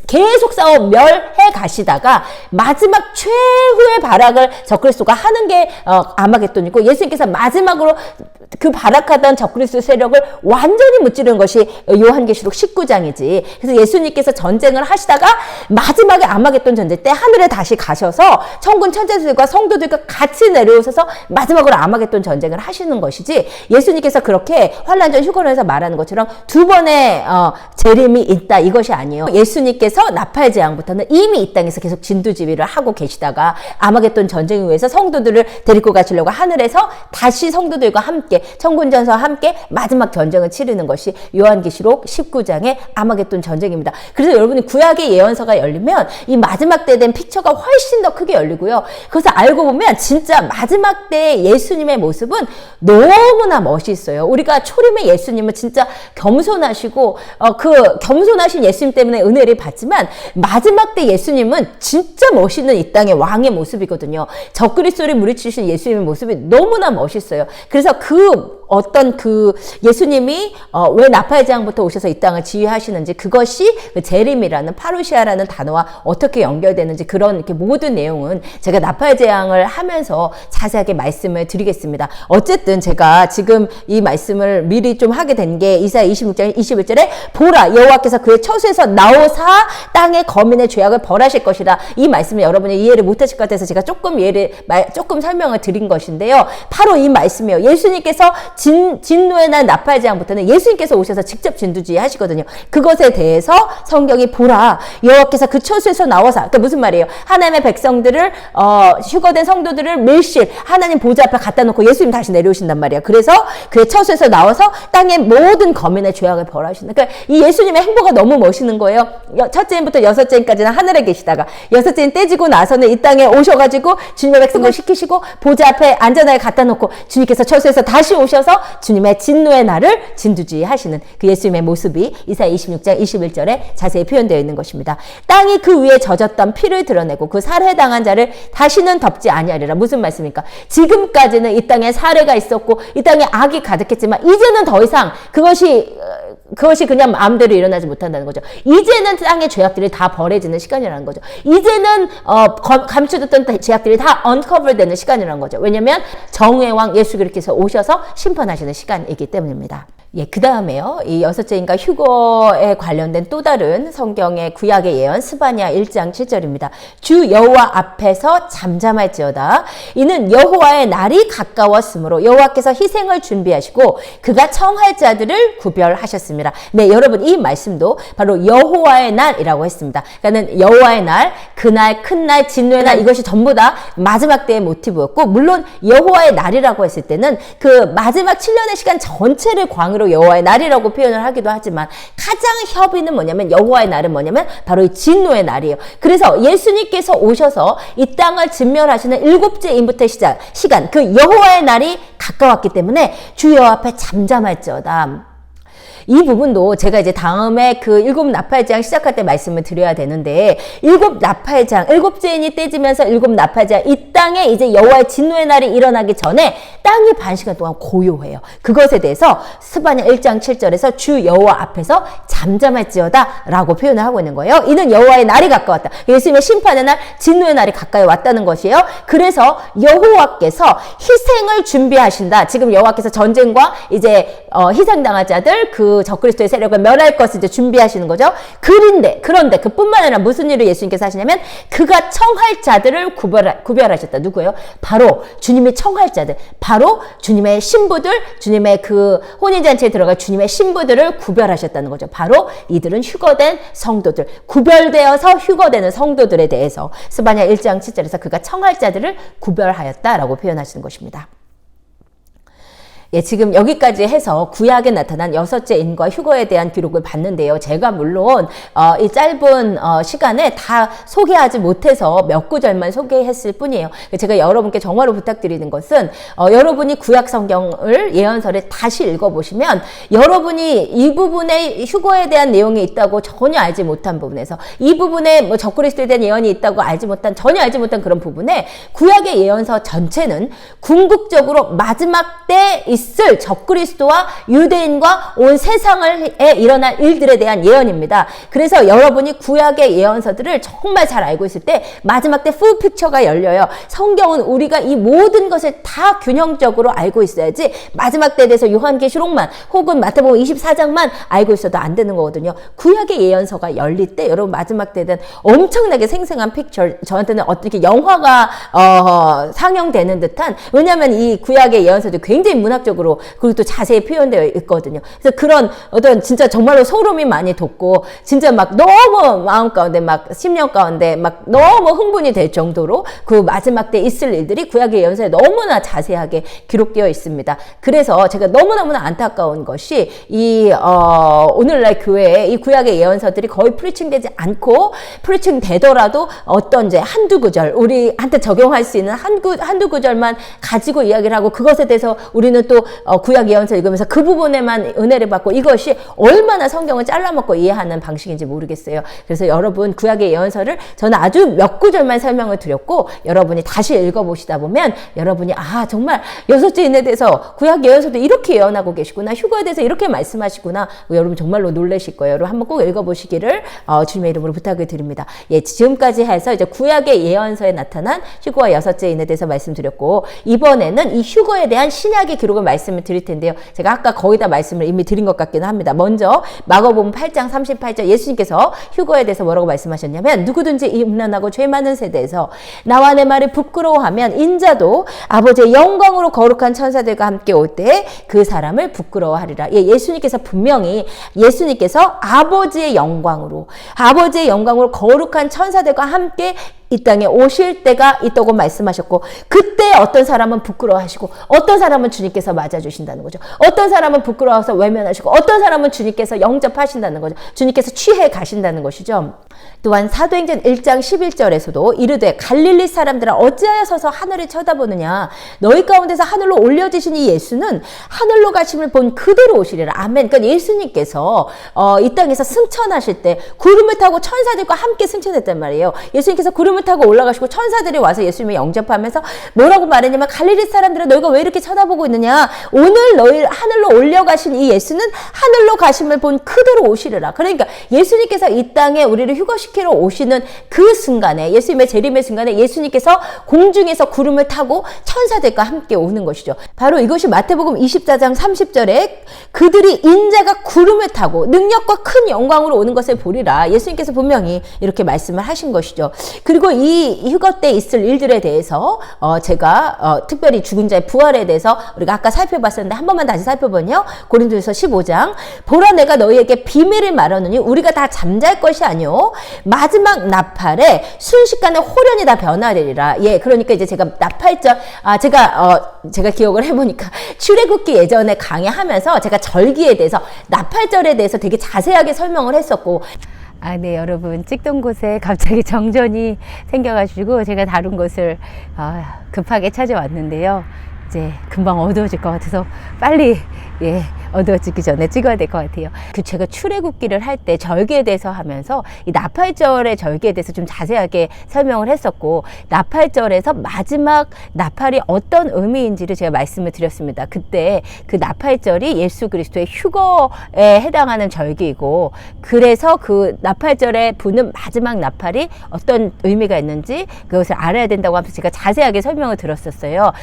S1: 계속 싸워 멸해 가시다가 마지막 최후의 발악을 적그리스도가 하는 게 아마겟돈이고 예수님께서 마지막으로 그 발악하던 적그리스도 세력을 완전히 무찌르는 것이 요한계시록 19장이지. 그래서 예수님께서 전쟁을 하시다가 마지막에 아마겟돈 전쟁 때 하늘에 다시 가셔서 천군 천사들과 성도들과 같이 내려오셔서 마지막으로 아마겟돈 전쟁을 하시는 것이지 예수님께서 그렇게 환란전 휴거론에서 말하는 것처럼 두 번의 재림이 있다 이것이 아니에요. 예수님께서 나팔 재앙부터는 이미 이 땅에서 계속 진두지휘를 하고 계시다가 아마겟돈 전쟁을 위해서 성도들을 데리고 가시려고 하늘에서 다시 성도들과 함께 천군전사와 함께 마지막 전쟁을 치르는 것이 요한계시록 19장의 아마겟돈 전쟁입니다. 그래서 여러분이 구약의 예언서가 열리면 이 마지막 때에 대한 픽처가 훨씬 더 크게 열리고요. 그래서 알고 보면 진짜 마지막 때의 예수님의 모습은 너무나 멋있어요. 우리가 초림의 예수님은 진짜 겸손하시고 그 겸손하신 예수님 때문에 은혜를 받지만 마지막 때 예수님은 진짜 멋있는 이 땅의 왕의 모습이거든요. 적그리스도를 물리치신 예수님의 모습이 너무나 멋있어요. 그래서 어떤 그 예수님이 왜 나팔 재앙부터 오셔서 이 땅을 지휘하시는지 그것이 그 재림이라는 파루시아라는 단어와 어떻게 연결되는지 그런 이렇게 모든 내용은 제가 나팔 재앙을 하면서 자세하게 말씀을 드리겠습니다. 어쨌든 제가 지금 이 말씀을 미리 좀 하게 된 게 이사야 26장 21절에 보라 여호와께서 그의 처소에서 나오사 땅의 거민의 죄악을 벌하실 것이라 이 말씀을 여러분이 이해를 못하실 것 같아서 제가 조금 설명을 드린 것인데요. 바로 이 말씀이에요. 예수님께서 진노의 날 나팔 재앙부터는 예수님께서 오셔서 직접 진두지휘 하시거든요. 그것에 대해서 성경이 보라 여호와께서 그 처소에서 나와서 그러니까 무슨 말이에요? 하나님의 백성들을 휴거된 성도들을 밀실 하나님 보좌 앞에 갖다 놓고 예수님 다시 내려오신단 말이에요. 그래서 그의 처소에서 나와서 땅의 모든 거민의 죄악을 벌하신다. 그러니까 이 예수님의 행보가 너무 멋있는 거예요. 첫째인부터 여섯째인까지는 하늘에 계시다가 여섯째인 떼지고 나서는 이 땅에 오셔가지고 주님의 백성을 시키시고 보좌 앞에 안전하게 갖다 놓고 주님께서 처소에서 다시 오셔서 주님의 진노의 날을 진두지휘 하시는 그 예수님의 모습이 이사야 26장 21절에 자세히 표현되어 있는 것입니다. 땅이 그 위에 젖었던 피를 드러내고 그 살해당한 자를 다시는 덮지 아니하리라. 무슨 말씀입니까? 지금까지는 이 땅에 살해가 있었고 이 땅에 악이 가득했지만 이제는 더 이상 그것이 그것이 그냥 마음대로 일어나지 못한다는 거죠. 이제는 땅의 죄악들이 다 벌해지는 시간이라는 거죠. 이제는 감춰뒀던 죄악들이 다 언커버 되는 시간이라는 거죠. 왜냐하면 정의의 왕 예수 그리스도께서 오셔서 심판하시는 시간이기 때문입니다. 예, 그 다음에요. 이 여섯째 인과 휴거에 관련된 또 다른 성경의 구약의 예언 스바냐 1장 7절입니다. 주 여호와 앞에서 잠잠할지어다. 이는 여호와의 날이 가까웠으므로 여호와께서 희생을 준비하시고 그가 청할 자들을 구별하셨습니다. 네, 여러분 이 말씀도 바로 여호와의 날이라고 했습니다. 그러니까 여호와의 날, 그날, 큰날, 진노의 날 이것이 전부 다 마지막 때의 모티브였고 물론 여호와의 날이라고 했을 때는 그 마지막 7년의 시간 전체를 광으로 여호와의 날이라고 표현을 하기도 하지만 가장 협의는 뭐냐면 여호와의 날은 뭐냐면 바로 이 진노의 날이에요. 그래서 예수님께서 오셔서 이 땅을 진멸하시는 일곱째 임부터 시간 그 여호와의 날이 가까웠기 때문에 주 여호와 앞에 잠잠할지어다. 이 부분도 제가 이제 다음에 그 일곱 나팔장 시작할 때 말씀을 드려야 되는데 일곱 나팔장, 일곱째 인이 떼지면서 일곱 나팔장 이 땅에 이제 여호와의 진노의 날이 일어나기 전에 땅이 반 시간 동안 고요해요. 그것에 대해서 스바냐 1장 7절에서 주 여호와 앞에서 잠잠할지어다 라고 표현을 하고 있는 거예요. 이는 여호와의 날이 가까웠다. 예수님의 심판의 날, 진노의 날이 가까이 왔다는 것이에요. 그래서 여호와께서 희생을 준비하신다. 지금 여호와께서 전쟁과 이제 희생당할 자들 그 적그리스도의 세력을 멸할 것을 이제 준비하시는 거죠. 그런데 그뿐만 아니라 무슨 일을 예수님께서 하시냐면 그가 청할 자들을 구별하셨다. 누구예요? 바로 주님의 청할 자들, 바로 주님의 신부들, 주님의 그 혼인잔치에 들어갈 주님의 신부들을 구별하셨다는 거죠. 바로 이들은 휴거된 성도들, 구별되어서 휴거되는 성도들에 대해서 스바냐 1장 7절에서 그가 청할 자들을 구별하였다라고 표현하시는 것입니다. 예, 지금 여기까지 해서 구약에 나타난 여섯째 인과 휴거에 대한 기록을 봤는데요. 제가 물론 이 짧은 시간에 다 소개하지 못해서 몇 구절만 소개했을 뿐이에요. 제가 여러분께 정말로 부탁드리는 것은 여러분이 구약 성경을 예언서를 다시 읽어보시면 여러분이 이 부분에 휴거에 대한 내용이 있다고 전혀 알지 못한 부분에서 이 부분에 뭐 적그리스도에 대한 예언이 있다고 전혀 알지 못한 그런 부분에 구약의 예언서 전체는 궁극적으로 마지막 때 있을 적그리스도와 유대인과 온 세상에 일어날 일들에 대한 예언입니다. 그래서 여러분이 구약의 예언서들을 정말 잘 알고 있을 때 마지막 때 풀 픽처가 열려요. 성경은 우리가 이 모든 것을 다 균형적으로 알고 있어야지 마지막 때에 대해서 요한계시록만 혹은 마태복음 24장만 알고 있어도 안 되는 거거든요. 구약의 예언서가 열릴 때 여러분 마지막 때는 엄청나게 생생한 픽처, 저한테는 어떻게 영화가 상영되는 듯한, 왜냐하면 이 구약의 예언서도 굉장히 문학적으로 그리고 또 자세히 표현되어 있거든요. 그래서 그런 어떤 진짜 정말로 소름이 많이 돋고 진짜 막 너무 마음 가운데 막 심령 가운데 막 너무 흥분이 될 정도로 그 마지막 때 있을 일들이 구약의 예언서에 너무나 자세하게 기록되어 있습니다. 그래서 제가 너무너무나 안타까운 것이 이 오늘날 교회에 이 구약의 예언서들이 거의 프리칭되지 않고 프리칭 되더라도 어떤 이제 한두 구절 우리한테 적용할 수 있는 한두 구절만 가지고 이야기를 하고 그것에 대해서 우리는 또 구약 예언서 읽으면서 그 부분에만 은혜를 받고 이것이 얼마나 성경을 잘라먹고 이해하는 방식인지 모르겠어요. 그래서 여러분 구약의 예언서를 저는 아주 몇 구절만 설명을 드렸고 여러분이 다시 읽어보시다 보면 여러분이 정말 여섯째 인에 대해서 구약 예언서도 이렇게 예언하고 계시구나, 휴거에 대해서 이렇게 말씀하시구나, 여러분 정말로 놀라실 거예요. 여러분 한번 꼭 읽어보시기를 주님의 이름으로 부탁을 드립니다. 예, 지금까지 해서 이제 구약의 예언서에 나타난 휴거와 여섯째 인에 대해서 말씀드렸고 이번에는 이 휴거에 대한 신약의 기록을 말씀을 드릴 텐데요. 제가 아까 거의 다 말씀을 이미 드린 것 같기는 합니다. 먼저 마가복음 8장 38절 예수님께서 휴거에 대해서 뭐라고 말씀하셨냐면 누구든지 이 음란하고 죄 많은 세대에서 나와 내 말을 부끄러워하면 인자도 아버지의 영광으로 거룩한 천사들과 함께 올 때 그 사람을 부끄러워하리라. 예, 예수님께서 분명히 아버지의 영광으로 거룩한 천사들과 함께 이 땅에 오실 때가 있다고 말씀하셨고 그때 어떤 사람은 부끄러워하시고 어떤 사람은 주님께서 맞아주신다는 거죠. 어떤 사람은 부끄러워서 외면하시고 어떤 사람은 주님께서 영접하신다는 거죠. 주님께서 취해 가신다는 것이죠. 또한 사도행전 1장 11절에서도 이르되 갈릴리 사람들아 어찌하여 서서 하늘을 쳐다보느냐, 너희 가운데서 하늘로 올려지신 이 예수는 하늘로 가심을 본 그대로 오시리라. 아멘. 그러니까 예수님께서 이 땅에서 승천하실 때 구름을 타고 천사들과 함께 승천했단 말이에요. 예수님께서 구름을 구름을 타고 올라가시고 천사들이 와서 예수님을 영접하면서 뭐라고 말했냐면 갈릴리 사람들아 너희가 왜 이렇게 쳐다보고 있느냐. 오늘 너희 하늘로 올려가신 이 예수는 하늘로 가심을 본 그대로 오시리라. 그러니까 예수님께서 이 땅에 우리를 휴거시키러 오시는 그 순간에 예수님의 재림의 순간에 예수님께서 공중에서 구름을 타고 천사들과 함께 오는 것이죠. 바로 이것이 마태복음 24장 30절에 그들이 인자가 구름을 타고 능력과 큰 영광으로 오는 것을 보리라. 예수님께서 분명히 이렇게 말씀을 하신 것이죠. 그리고 이 휴거 때 있을 일들에 대해서 제가 특별히 죽은 자의 부활에 대해서 우리가 아까 살펴봤었는데 한 번만 다시 살펴보면요. 고린도후서 15장 보라 내가 너희에게 비밀을 말하노니 우리가 다 잠잘 것이 아니오 마지막 나팔에 순식간에 호련이 다 변화되리라. 예, 그러니까 이제 제가 나팔절 제가 기억을 해보니까 출애굽기 예전에 강의하면서 제가 절기에 대해서 나팔절에 대해서 되게 자세하게 설명을 했었고 네, 여러분 찍던 곳에 갑자기 정전이 생겨가지고 제가 다른 곳을 급하게 찾아왔는데요. 이제 금방 어두워질 것 같아서 빨리 어두워지기 전에 찍어야 될 것 같아요. 제가 출애굽기를 할 때 절기에 대해서 하면서 이 나팔절의 절기에 대해서 좀 자세하게 설명을 했었고 나팔절에서 마지막 나팔이 어떤 의미인지를 제가 말씀을 드렸습니다. 그때 그 나팔절이 예수 그리스도의 휴거에 해당하는 절기이고 그래서 그 나팔절에 부는 마지막 나팔이 어떤 의미가 있는지 그것을 알아야 된다고 하면서 제가 자세하게 설명을 드렸었어요.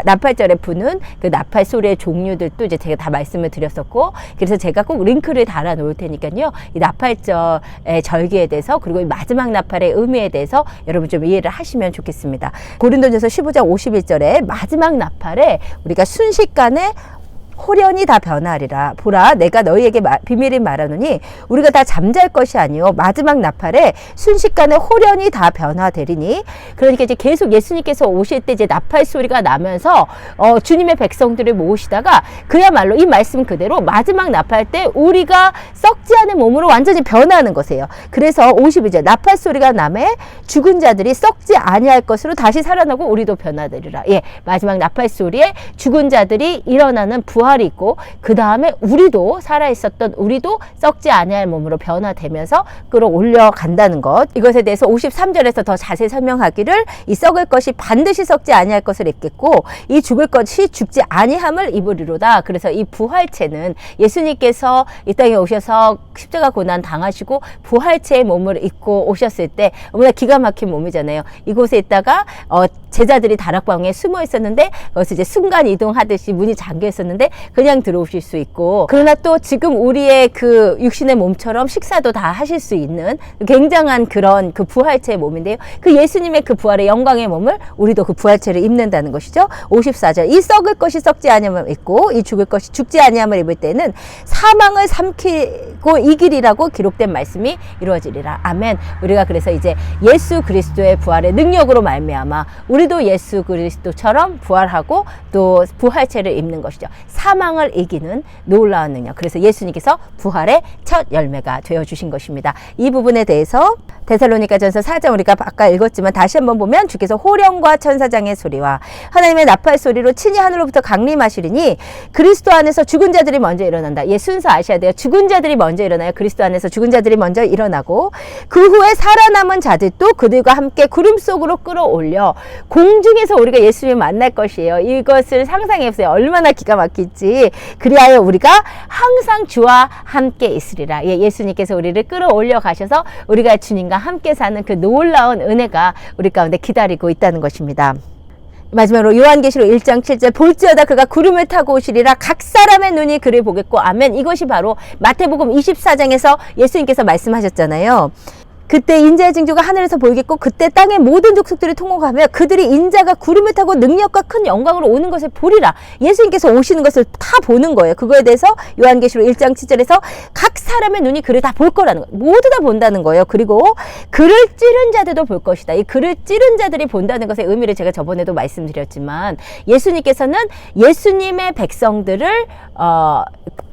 S1: 나팔절에 부는 그 나팔 소리의 종류들도 이제 제가 다 말씀을 드렸었고 그래서 제가 꼭 링크를 달아 놓을 테니까요. 이 나팔절의 절기에 대해서 그리고 이 마지막 나팔의 의미에 대해서 여러분 좀 이해를 하시면 좋겠습니다. 고린도전서 15장 51절에 마지막 나팔에 우리가 순식간에 호련이 다 변하리라. 보라 내가 너희에게 비밀을 말하노니 우리가 다 잠잘 것이 아니요 마지막 나팔에 순식간에 호련이 다 변화되리니. 그러니까 이제 계속 예수님께서 오실 때 이제 나팔 소리가 나면서 주님의 백성들을 모으시다가 그야말로 이 말씀 그대로 마지막 나팔 때 우리가 썩지 않은 몸으로 완전히 변하는 것이에요. 그래서 52절 나팔 소리가 나매 죽은 자들이 썩지 아니할 것으로 다시 살아나고 우리도 변화되리라. 예, 마지막 나팔 소리에 죽은 자들이 일어나는 부활이 있고 그 다음에 우리도 살아있었던 우리도 썩지 아니할 몸으로 변화되면서 끌어올려 간다는 것. 이것에 대해서 53절에서 더 자세히 설명하기를 이 썩을 것이 반드시 썩지 아니할 것을 입겠고 이 죽을 것이 죽지 아니함을 입으리로다. 그래서 이 부활체는 예수님께서 이 땅에 오셔서 십자가 고난 당하시고 부활체의 몸을 입고 오셨을 때 너무나 기가 막힌 몸이잖아요. 이곳에 있다가 제자들이 다락방에 숨어 있었는데 거기서 이제 순간 이동하듯이 문이 잠겨 있었는데 그냥 들어오실 수 있고 그러나 또 지금 우리의 그 육신의 몸처럼 식사도 다 하실 수 있는 굉장한 그런 그 부활체의 몸인데요. 그 예수님의 그 부활의 영광의 몸을 우리도 그 부활체를 입는다는 것이죠. 54절 이 썩을 것이 썩지 아니함을 입고 이 죽을 것이 죽지 아니함을 입을 때는 사망을 삼키고 이기리라고 기록된 말씀이 이루어지리라. 아멘. 우리가 그래서 이제 예수 그리스도의 부활의 능력으로 말미암아 우리도 예수 그리스도처럼 부활하고 또 부활체를 입는 것이죠. 사망을 이기는 놀라운 능력. 그래서 예수님께서 부활의 첫 열매가 되어주신 것입니다. 이 부분에 대해서 데살로니가전서 4장 우리가 아까 읽었지만 다시 한번 보면 주께서 호령과 천사장의 소리와 하나님의 나팔 소리로 친히 하늘로부터 강림하시리니 그리스도 안에서 죽은 자들이 먼저 일어난다. 예, 순서 아셔야 돼요. 죽은 자들이 먼저 일어나요. 그리스도 안에서 죽은 자들이 먼저 일어나고 그 후에 살아남은 자들도 그들과 함께 구름 속으로 끌어올려 공중에서 우리가 예수님을 만날 것이에요. 이것을 상상해보세요. 얼마나 기가 막힐지. 그리하여 우리가 항상 주와 함께 있으리라. 예, 예수님께서 우리를 끌어올려 가셔서 우리가 주님과 함께 사는 그 놀라운 은혜가 우리 가운데 기다리고 있다는 것입니다. 마지막으로 요한계시록 1장 7절 볼지어다 그가 구름을 타고 오시리라 각 사람의 눈이 그를 보겠고 아멘. 이것이 바로 마태복음 24장에서 예수님께서 말씀하셨잖아요. 그때 인자의 징조가 하늘에서 보이겠고 그때 땅의 모든 족속들이 통곡하며 그들이 인자가 구름을 타고 능력과 큰 영광으로 오는 것을 보리라. 예수님께서 오시는 것을 다 보는 거예요. 그거에 대해서 요한계시록 1장 7절에서 각 사람의 눈이 그를 다 볼 거라는 거예요. 모두 다 본다는 거예요. 그리고 그를 찌른 자들도 볼 것이다. 이 그를 찌른 자들이 본다는 것의 의미를 제가 저번에도 말씀드렸지만 예수님께서는 예수님의 백성들을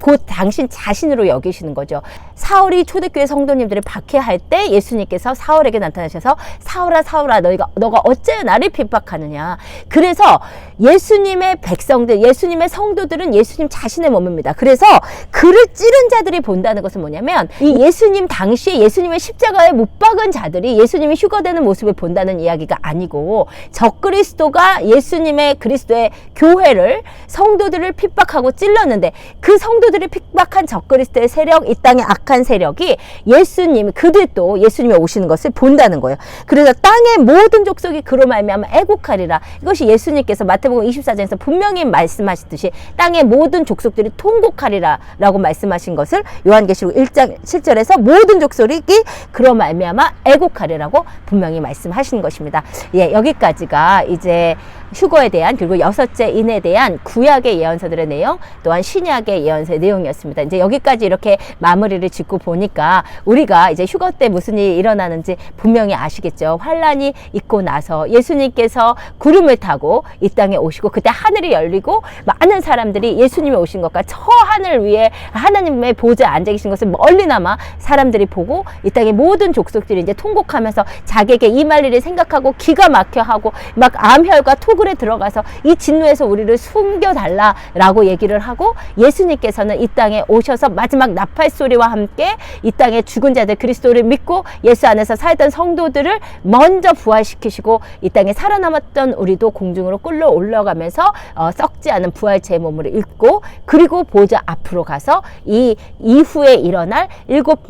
S1: 곧 당신 자신으로 여기시는 거죠. 사울이 초대교회 성도님들을 박해할 때 예수님께서 사울에게 나타나셔서 사울아 사울아 너가 어째 나를 핍박하느냐. 그래서 예수님의 백성들, 예수님의 성도들은 예수님 자신의 몸입니다. 그래서 그를 찌른 자들이 본다는 것은 뭐냐면 이 예수님 당시에 예수님의 십자가에 못 박은 자들이 예수님이 휴거되는 모습을 본다는 이야기가 아니고 적그리스도가 예수님의 그리스도의 교회를 성도들을 핍박하고 찔렀는데 그 성도들을 핍박한 적그리스도의 세력, 이 땅의 악한 세력이 예수님, 그들도 예수님이 오시는 것을 본다는 거예요. 그래서 땅의 모든 족속이 그로 말미암아 애곡하리라. 이것이 예수님께서 마태복음 24장에서 분명히 말씀하시듯이 땅의 모든 족속들이 통곡하리라 라고 말씀하신 것을 요한계시록 1장 7절에서 모든 족속이 그로 말미암아 애곡하리라고 분명히 말씀하신 것입니다. 예, 여기까지가 이제 휴거에 대한, 그리고 여섯째 인에 대한 구약의 예언서들의 내용, 또한 신약의 예언서의 내용이었습니다. 이제 여기까지 이렇게 마무리를 짓고 보니까 우리가 이제 휴거 때 무슨 일이 일어나는지 분명히 아시겠죠. 환란이 있고 나서 예수님께서 구름을 타고 이 땅에 오시고 그때 하늘이 열리고 많은 사람들이 예수님이 오신 것과 저 하늘 위에 하나님의 보좌에 앉아 계신 것을 멀리나마 사람들이 보고 이 땅의 모든 족속들이 이제 통곡하면서 자기에게 임할 일을 생각하고 기가 막혀 하고 막 암혈과 토굴에 들어가서 이 진노에서 우리를 숨겨달라라고 얘기를 하고 예수님께서는 이 땅에 오셔서 마지막 나팔 소리와 함께 이 땅에 죽은 자들, 그리스도를 믿고 예수 안에서 살던 성도들을 먼저 부활시키시고 이 땅에 살아남았던 우리도 공중으로 끌러 올라가면서 썩지 않은 부활체의 몸을 입고 그리고 보좌 앞으로 가서 이 이후에 일어날 일곱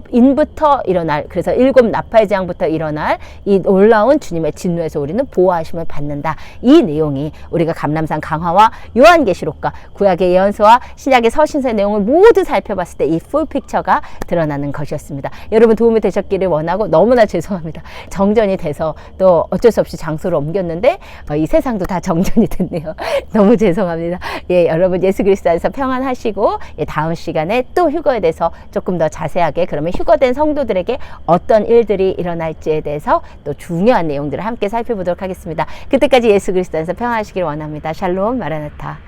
S1: 인부터 일어날, 그래서 일곱 나팔재앙부터 일어날 이 놀라운 주님의 진노에서 우리는 보호하심을 받는다. 이 내용이 우리가 감람산 강화와 요한계시록과 구약의 예언서와 신약의 서신서의 내용을 모두 살펴봤을 때 이 풀픽처가 드러나는 것이었습니다. 여러분 도움이 되셨기를 원하고, 너무나 죄송합니다. 정전이 돼서 또 어쩔 수 없이 장소를 옮겼는데 이 세상도 다 정전이 됐네요. 너무 죄송합니다. 예, 여러분 예수 그리스도 안에서 평안하시고, 예, 다음 시간에 또 휴거에 대해서 조금 더 자세하게, 그러면 휴거된 성도들에게 어떤 일들이 일어날지에 대해서 또 중요한 내용들을 함께 살펴보도록 하겠습니다. 그때까지 예수 그리스도 안에서 평안하시길 원합니다. 샬롬 마라나타.